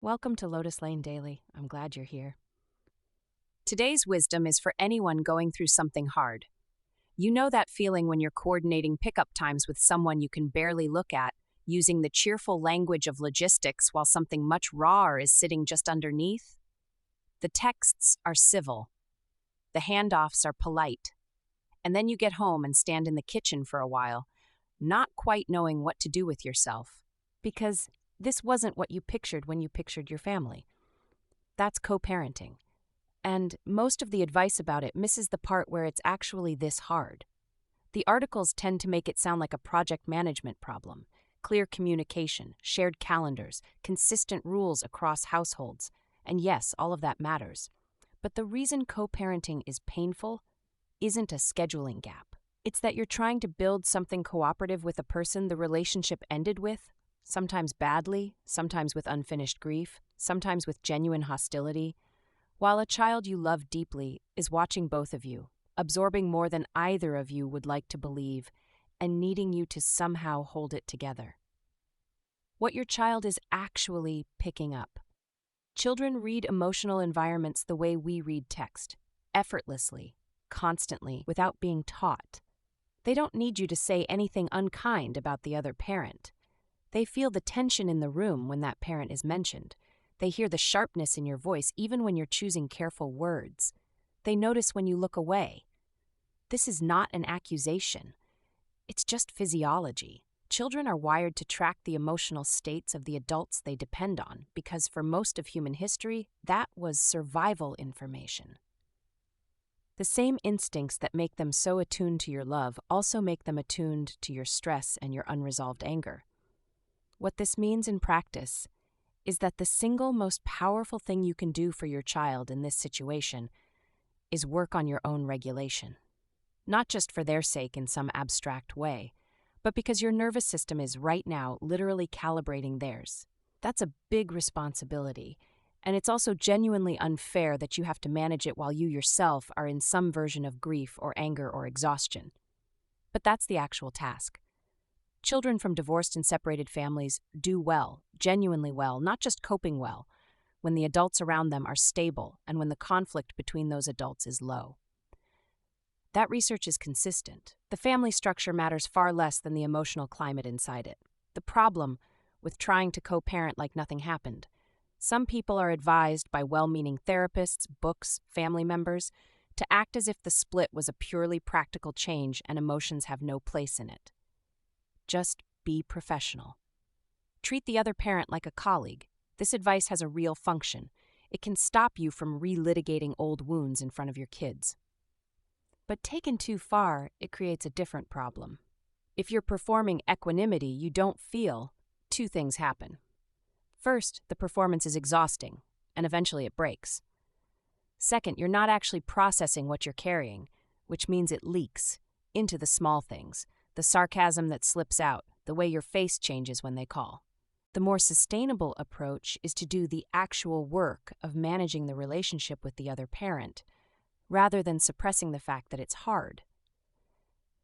Welcome to Lotus Lane Daily. I'm glad you're here. Today's wisdom is for anyone going through something hard. You know that feeling when you're coordinating pickup times with someone you can barely look at, using the cheerful language of logistics while something much rawer is sitting just underneath? The texts are civil, the handoffs are polite, and then you get home and stand in the kitchen for a while, not quite knowing what to do with yourself. Because this wasn't what you pictured when you pictured your family. That's co-parenting. And most of the advice about it misses the part where it's actually this hard. The articles tend to make it sound like a project management problem: clear communication, shared calendars, consistent rules across households. And yes, all of that matters. But the reason co-parenting is painful isn't a scheduling gap. It's that you're trying to build something cooperative with a person the relationship ended with, sometimes badly, sometimes with unfinished grief, sometimes with genuine hostility, while a child you love deeply is watching both of you, absorbing more than either of you would like to believe, and needing you to somehow hold it together. What your child is actually picking up. Children read emotional environments the way we read text, effortlessly, constantly, without being taught. They don't need you to say anything unkind about the other parent. They feel the tension in the room when that parent is mentioned. They hear the sharpness in your voice even when you're choosing careful words. They notice when you look away. This is not an accusation. It's just physiology. Children are wired to track the emotional states of the adults they depend on because for most of human history, that was survival information. The same instincts that make them so attuned to your love also make them attuned to your stress and your unresolved anger. What this means in practice is that the single most powerful thing you can do for your child in this situation is work on your own regulation. Not just for their sake in some abstract way, but because your nervous system is right now literally calibrating theirs. That's a big responsibility, and it's also genuinely unfair that you have to manage it while you yourself are in some version of grief or anger or exhaustion. But that's the actual task. Children from divorced and separated families do well, genuinely well, not just coping well, when the adults around them are stable and when the conflict between those adults is low. That research is consistent. The family structure matters far less than the emotional climate inside it. The problem with trying to co-parent like nothing happened. Some people are advised by well-meaning therapists, books, family members, to act as if the split was a purely practical change and emotions have no place in it. Just be professional. Treat the other parent like a colleague. This advice has a real function. It can stop you from relitigating old wounds in front of your kids. But taken too far, it creates a different problem. If you're performing equanimity you don't feel, two things happen. First, the performance is exhausting, and eventually it breaks. Second, you're not actually processing what you're carrying, which means it leaks into the small things. The sarcasm that slips out, the way your face changes when they call. The more sustainable approach is to do the actual work of managing the relationship with the other parent, rather than suppressing the fact that it's hard.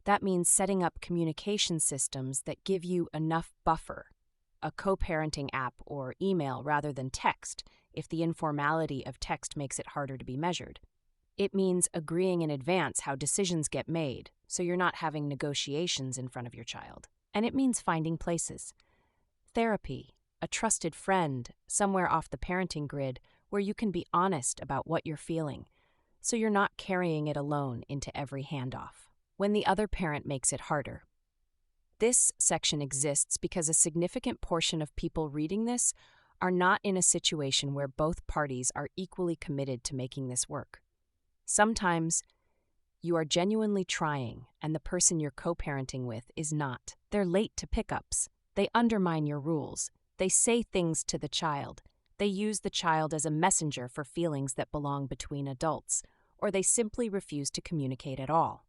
That means setting up communication systems that give you enough buffer, a co-parenting app or email rather than text, if the informality of text makes it harder to be measured. It means agreeing in advance how decisions get made, so you're not having negotiations in front of your child. And it means finding places. Therapy, a trusted friend, somewhere off the parenting grid where you can be honest about what you're feeling, so you're not carrying it alone into every handoff. When the other parent makes it harder. This section exists because a significant portion of people reading this are not in a situation where both parties are equally committed to making this work. Sometimes, you are genuinely trying, and the person you're co-parenting with is not. They're late to pickups. They undermine your rules. They say things to the child. They use the child as a messenger for feelings that belong between adults, or they simply refuse to communicate at all.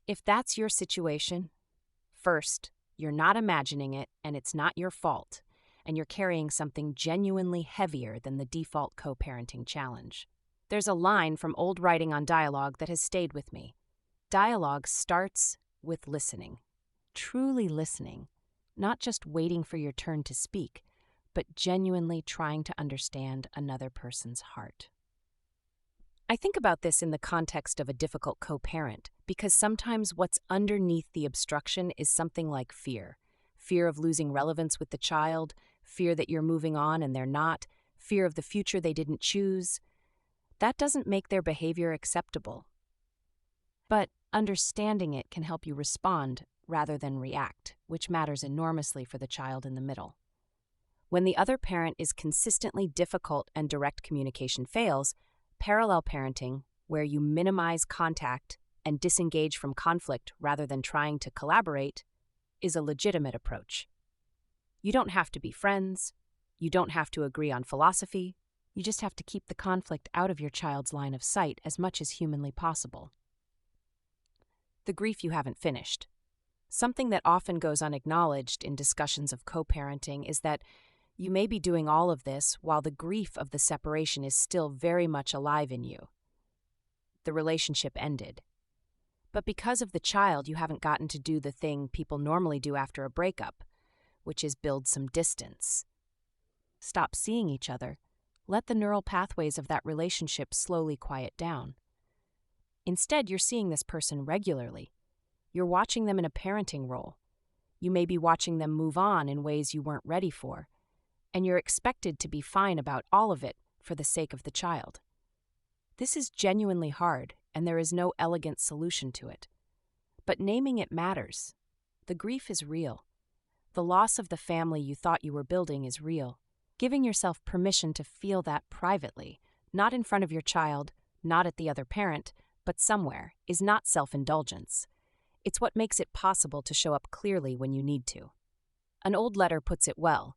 If that's your situation, first, you're not imagining it, and it's not your fault, and you're carrying something genuinely heavier than the default co-parenting challenge. There's a line from old writing on dialogue that has stayed with me. Dialogue starts with listening. Truly listening. Not just waiting for your turn to speak, but genuinely trying to understand another person's heart. I think about this in the context of a difficult co-parent because sometimes what's underneath the obstruction is something like fear. Fear of losing relevance with the child, fear that you're moving on and they're not, fear of the future they didn't choose. That doesn't make their behavior acceptable. But understanding it can help you respond rather than react, which matters enormously for the child in the middle. When the other parent is consistently difficult and direct communication fails, parallel parenting, where you minimize contact and disengage from conflict rather than trying to collaborate, is a legitimate approach. You don't have to be friends. You don't have to agree on philosophy. You just have to keep the conflict out of your child's line of sight as much as humanly possible. The grief you haven't finished. Something that often goes unacknowledged in discussions of co-parenting is that you may be doing all of this while the grief of the separation is still very much alive in you. The relationship ended. But because of the child, you haven't gotten to do the thing people normally do after a breakup, which is build some distance. Stop seeing each other. Let the neural pathways of that relationship slowly quiet down. Instead, you're seeing this person regularly. You're watching them in a parenting role. You may be watching them move on in ways you weren't ready for, and you're expected to be fine about all of it for the sake of the child. This is genuinely hard, and there is no elegant solution to it. But naming it matters. The grief is real. The loss of the family you thought you were building is real. Giving yourself permission to feel that privately, not in front of your child, not at the other parent, but somewhere, is not self-indulgence. It's what makes it possible to show up clearly when you need to. An old letter puts it well.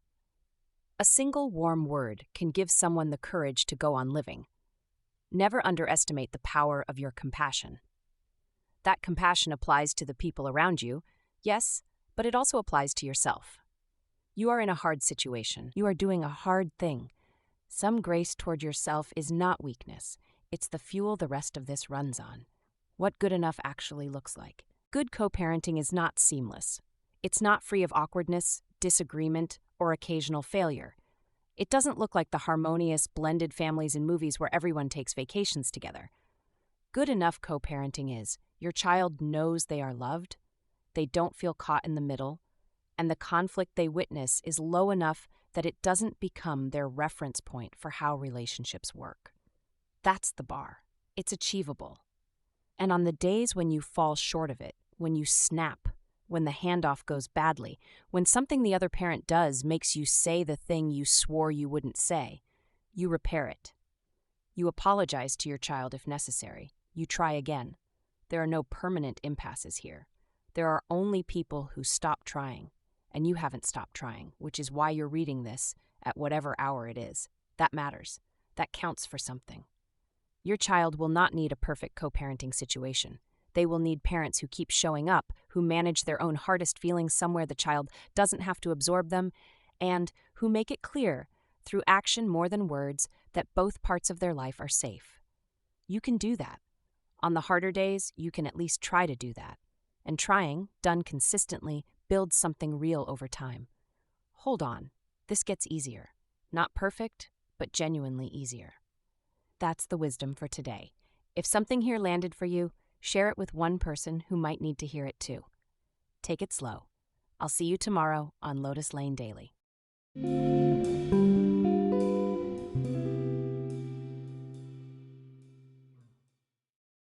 A single warm word can give someone the courage to go on living. Never underestimate the power of your compassion. That compassion applies to the people around you, yes, but it also applies to yourself. You are in a hard situation. You are doing a hard thing. Some grace toward yourself is not weakness. It's the fuel the rest of this runs on. What good enough actually looks like. Good co-parenting is not seamless. It's not free of awkwardness, disagreement, or occasional failure. It doesn't look like the harmonious, blended families in movies where everyone takes vacations together. Good enough co-parenting is your child knows they are loved, they don't feel caught in the middle, and the conflict they witness is low enough that it doesn't become their reference point for how relationships work. That's the bar. It's achievable. And on the days when you fall short of it, when you snap, when the handoff goes badly, when something the other parent does makes you say the thing you swore you wouldn't say, you repair it. You apologize to your child if necessary. You try again. There are no permanent impasses here. There are only people who stop trying, and you haven't stopped trying, which is why you're reading this at whatever hour it is. That matters. That counts for something. Your child will not need a perfect co-parenting situation. They will need parents who keep showing up, who manage their own hardest feelings somewhere the child doesn't have to absorb them, and who make it clear, through action more than words, that both parts of their life are safe. You can do that. On the harder days, you can at least try to do that. And trying, done consistently, builds something real over time. Hold on. This gets easier. Not perfect, but genuinely easier. That's the wisdom for today. If something here landed for you, share it with one person who might need to hear it too. Take it slow. I'll see you tomorrow on Lotus Lane Daily.